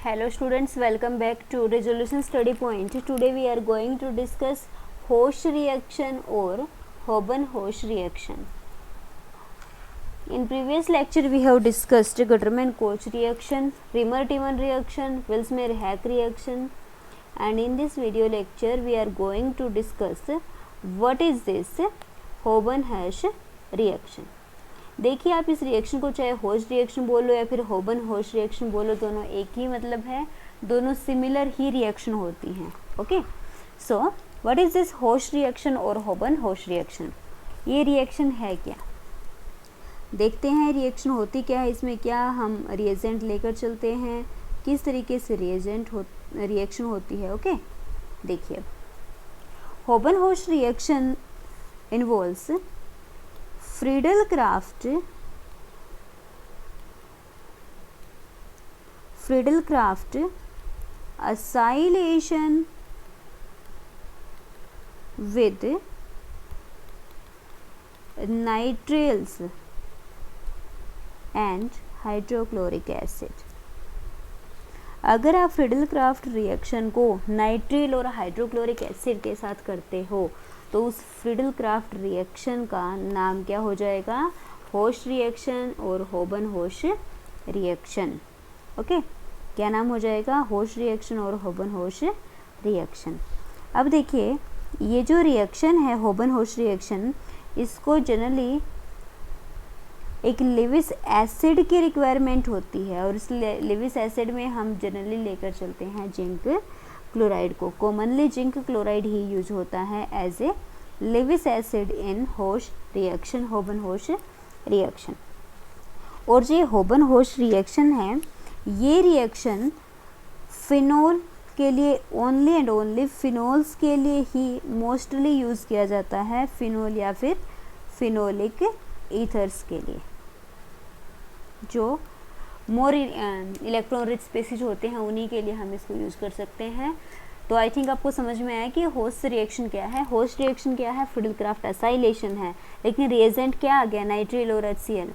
Hello students, welcome back to Resolution Study Point. Today we are going to discuss Hosch reaction or Hoban-Hosch reaction. In previous lecture we have discussed Guterman-Koch reaction, Riemer-Tiemann reaction, Willsmer-Hack reaction, and in this video lecture we are going to discuss what is this Hoban-Hosch reaction. देखिए आप इस reaction को चाहे होश reaction बोलो या फिर होबन होश रिएक्शन बोलो, दोनों एक ही मतलब है, दोनों सिमिलर ही रिएक्शन होती हैं. Okay, so what is this होश रिएक्शन और होबन होश रिएक्शन? ये रिएक्शन है क्या, देखते हैं. रिएक्शन होती क्या है, इसमें क्या हम रिएजेंट लेकर चलते हैं, किस तरीके से रिएक्शन होती है. ओके, देखिए होबन होश reaction involves Friedel-Crafts acylation with nitriles and hydrochloric acid. अगर आप फ्रीडल-क्राफ्ट रिएक्शन को नाइट्रिल और हाइड्रोक्लोरिक एसिड के साथ करते हो तो उस फ्रीडल-क्राफ्ट रिएक्शन का नाम क्या हो जाएगा? होश रिएक्शन और होबन-होश रिएक्शन. ओके, क्या नाम हो जाएगा? होश रिएक्शन और होबन-होश रिएक्शन. अब देखिए ये जो रिएक्शन है होबन-होश रिएक्शन, इसको जनरली एक लिविस एसिड की रिक्वायरमेंट होती है और इस लिविस एसिड में हम जनरली लेकर चलते हैं जिंक क्लोराइड को. कॉमनली जिंक क्लोराइड ही यूज होता है as a Lewis acid in Hoesch reaction, होबन होश रिएक्शन. और जो होबन होश रिएक्शन है, ये रिएक्शन फिनोल के लिए ओनली एंड ओनली फिनोल्स के लिए ही मोस्टली यूज़ किया जाता है. फिनोल या फिर फिनोलिक ईथर्स के लिए, जो मोर इलेक्ट्रॉन रिच स्पीसीज होते हैं उन्हीं के लिए हम इसको यूज़ कर सकते हैं. तो आई थिंक आपको समझ में आया कि होस्ट रिएक्शन क्या है. होस्ट रिएक्शन क्या है? फ्रीडल-क्राफ्ट एसाइलेशन है, लेकिन रिएजेंट क्या आ गया? नाइट्रिल और HCl.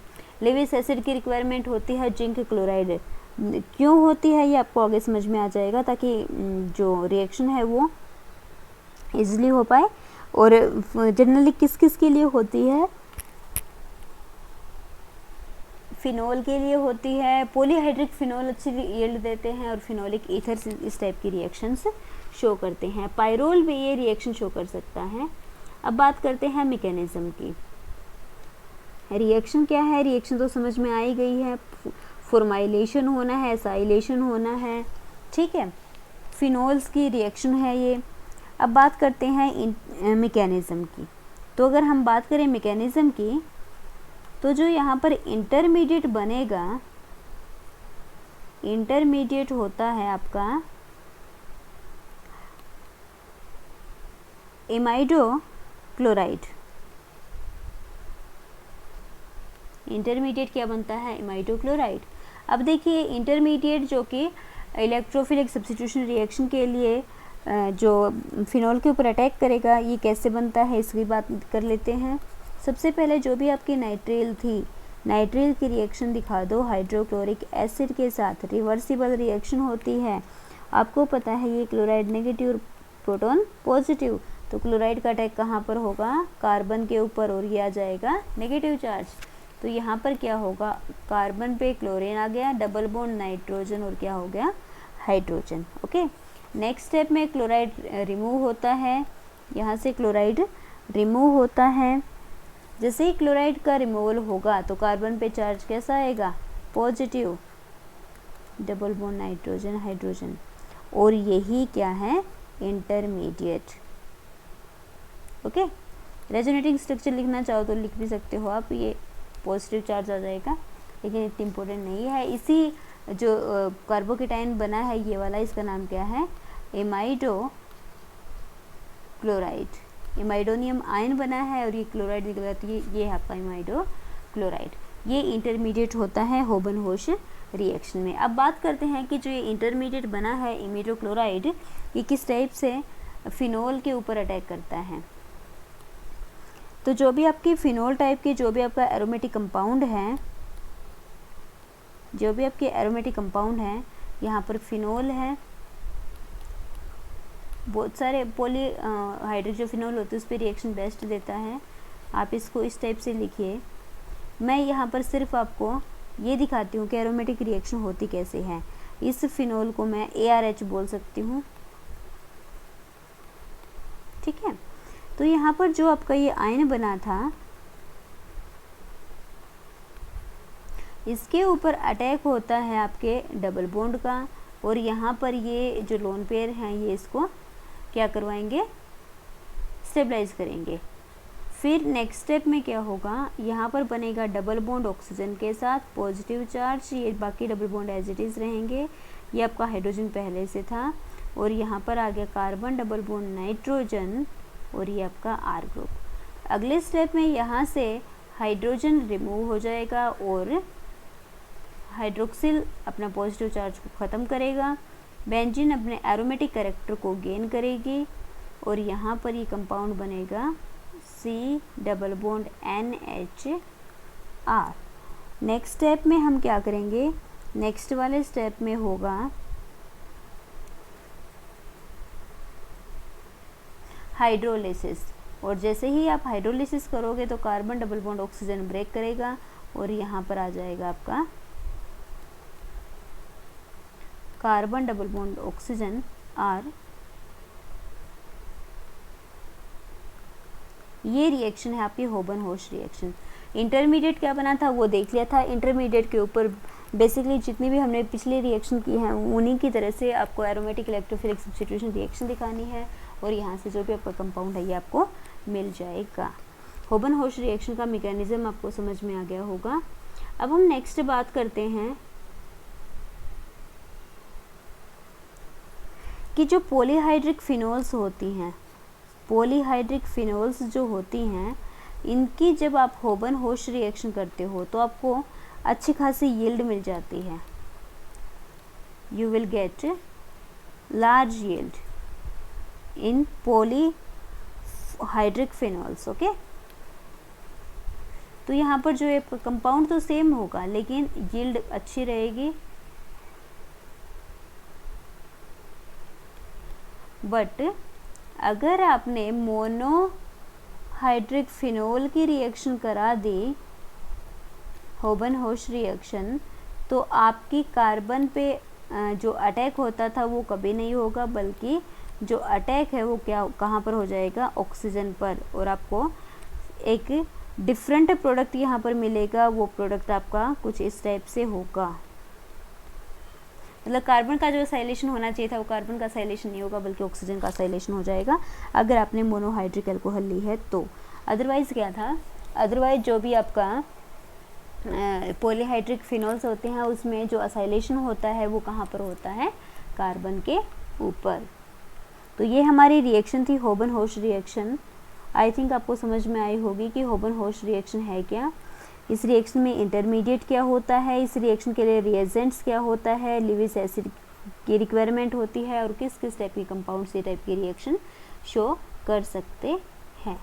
लिविस एसिड की रिक्वायरमेंट होती है जिंक क्लोराइड. क्यों होती है ये आपको आगे समझ में आ जाएगा, ताकि जो रिएक्शन है वो इजीली हो पाए. और जनरली किस किस के लिए होती है? फिनोल के लिए होती है. पॉलीहाइड्रिक फिनोल अच्छी यील्ड देते हैं और फिनोलिक ईथर्स इस टाइप की रिएक्शंस शो करते हैं. पायरोल भी ये रिएक्शन शो कर सकता है. अब बात करते हैं मैकेनिज्म की. रिएक्शन क्या है? रिएक्शन तो समझ में आ ही गई है. फॉर्माइलेशन होना है, एसाइलेशन होना है, ठीक है. फिनोल्स की रिएक्शन है ये. अब बात करते हैं मैकेनिज्म की. तो अगर हम बात करें मैकेनिज्म की, तो जो यहाँ पर इंटरमीडिएट बनेगा, इंटरमीडिएट होता है आपका इमाइडो क्लोराइड. इंटरमीडिएट क्या बनता है? इमाइडो क्लोराइड. अब देखिए इंटरमीडिएट जो कि इलेक्ट्रोफिलिक सब्स्टिट्यूशन रिएक्शन के लिए जो फिनोल के ऊपर अटैक करेगा, ये कैसे बनता है इसकी बात कर लेते हैं. सबसे पहले जो भी आपकी नाइट्रिल थी, नाइट्रिल की रिएक्शन दिखा दो हाइड्रोक्लोरिक एसिड के साथ. रिवर्सिबल रिएक्शन होती है. आपको पता है ये क्लोराइड नेगेटिव और प्रोटॉन पॉजिटिव, तो क्लोराइड का अटैक कहाँ पर होगा? कार्बन के ऊपर, और ये आ जाएगा नेगेटिव चार्ज. तो यहाँ पर क्या होगा? कार्बन पे क्लोरीन आ गया, डबल बॉन्ड नाइट्रोजन, और क्या हो गया? हाइड्रोजन. ओके, नेक्स्ट स्टेप में क्लोराइड रिमूव होता है. यहाँ से क्लोराइड रिमूव होता है. जैसे ही क्लोराइड का रिमूवल होगा तो कार्बन पे चार्ज कैसा आएगा? Positive, double bond nitrogen hydrogen. और यही क्या है? इंटरमीडिएट. ओके, रेजोनेटिंग स्ट्रक्चर लिखना चाहो तो लिख भी सकते हो आप. ये पॉजिटिव चार्ज आ जाएगा, लेकिन इतनी इम्पोर्टेंट नहीं है. इसी जो कार्बोकेटाइन बना है ये वाला, इसका नाम क्या है? इमाइडो क्लोराइड. इमाइडोनियम आयन बना है और ये क्लोराइड निकला, तो ये है आपका इमाइडो क्लोराइड. ये इंटरमीडिएट होता है होबन होश रिएक्शन में. अब बात करते हैं कि जो ये इंटरमीडिएट बना है इमाइडो क्लोराइड, ये किस टाइप से फिनोल के ऊपर अटैक करता है. तो जो भी आपकी फिनोल टाइप की जो भी आपका एरोमेटिक कंपाउंड है, जो भी आपके एरोमेटिक कंपाउंड हैं, यहाँ पर फिनोल है, बहुत सारे पॉली हाइड्रिक जो फिनोल होते हैं उस पर रिएक्शन बेस्ट देता है। आप इसको इस टाइप से लिखिए। मैं यहाँ पर सिर्फ आपको ये दिखाती हूँ कि एरोमेटिक रिएक्शन होती कैसे है। इस फिनोल को मैं ARH बोल सकती हूँ, ठीक है। तो यहाँ पर जो आपका ये आयन बना था, इसके ऊपर अटैक होता है आपके डबल बॉन्ड का, और यहाँ पर ये जो लोन पेयर हैं ये इसको क्या करवाएंगे, स्टेबलाइज करेंगे। फिर नेक्स्ट स्टेप में क्या होगा, यहाँ पर बनेगा डबल बॉन्ड ऑक्सीजन के साथ, पॉजिटिव चार्ज, ये बाकी double bond as it is रहेंगे। ये आपका हाइड्रोजन पहले से था, और यहाँ पर आ गया कार्बन डबल बॉन्ड नाइट्रोजन, और ये आपका R ग्रुप। अगले स्टेप में यहाँ से हाइड्रोजन रिमूव हो जाएगा और हाइड्रोक्सिल अपना पॉजिटिव चार्ज को ख़त्म करेगा, बेंजीन अपने एरोमेटिक कैरेक्टर को गेन करेगी, और यहाँ पर ये कंपाउंड बनेगा C double bond NHR। Next step में हम क्या करेंगे, नेक्स्ट वाले स्टेप में होगा हाइड्रोलिसिस, और जैसे ही आप हाइड्रोलिसिस करोगे तो carbon double bond oxygen break करेगा, और यहाँ पर आ जाएगा आपका carbon double bond oxygen R। ये रिएक्शन है आपकी होबन-होश रिएक्शन। इंटरमीडिएट क्या बना था वो देख लिया था। इंटरमीडिएट के ऊपर बेसिकली जितनी भी हमने पिछले रिएक्शन की हैं उन्हीं की तरह से आपको एरोमेटिक इलेक्ट्रोफिलिक सब्स्टिट्यूशन रिएक्शन दिखानी है, और यहाँ से जो भी आपका कंपाउंड है ये आपको मिल जाएगा। होबन-होश रिएक्शन का मैकेनिज्म आपको समझ में आ गया होगा। अब हम नेक्स्ट बात करते हैं कि जो पॉलीहाइड्रिक फिनोल्स होती हैं, पॉलीहाइड्रिक फिनोल्स जो होती हैं, इनकी जब आप होबन-होश रिएक्शन करते हो तो आपको अच्छी खासी यील्ड मिल जाती है। You will get large yield in polyhydric phenols, okay. तो यहाँ पर जो है कंपाउंड तो सेम होगा लेकिन यील्ड अच्छी रहेगी, बट अगर आपने मोनोहाइड्रिक फिनोल की रिएक्शन करा दी, होबन-होश रिएक्शन, तो आपकी कार्बन पे जो अटैक होता था वो कभी नहीं होगा, बल्कि जो अटैक है वो क्या कहाँ पर हो जाएगा, ऑक्सीजन पर, और आपको एक डिफरेंट प्रोडक्ट यहाँ पर मिलेगा। वो प्रोडक्ट आपका कुछ इस टाइप से होगा, मतलब कार्बन का जो साइलेशन होना चाहिए था वो कार्बन का साइलेशन नहीं होगा बल्कि ऑक्सीजन का साइलेशन हो जाएगा अगर आपने मोनोहाइड्रिक अल्कोहल ली है तो। अदरवाइज़ क्या था, अदरवाइज जो भी आपका पॉलीहाइड्रिक फिनोल्स होते हैं उसमें जो असाइलेशन होता है वो कहाँ पर होता है, कार्बन के ऊपर। तो ये हमारी रिएक्शन थी होबन-होश रिएक्शन। आई थिंक आपको समझ में आई होगी कि होबन-होश रिएक्शन है क्या, इस रिएक्शन में इंटरमीडिएट क्या होता है, इस रिएक्शन के लिए रिएजेंट्स क्या होता है, लिविस एसिड की रिक्वायरमेंट होती है, और किस किस टाइप की कंपाउंड्स ये टाइप की रिएक्शन शो कर सकते हैं।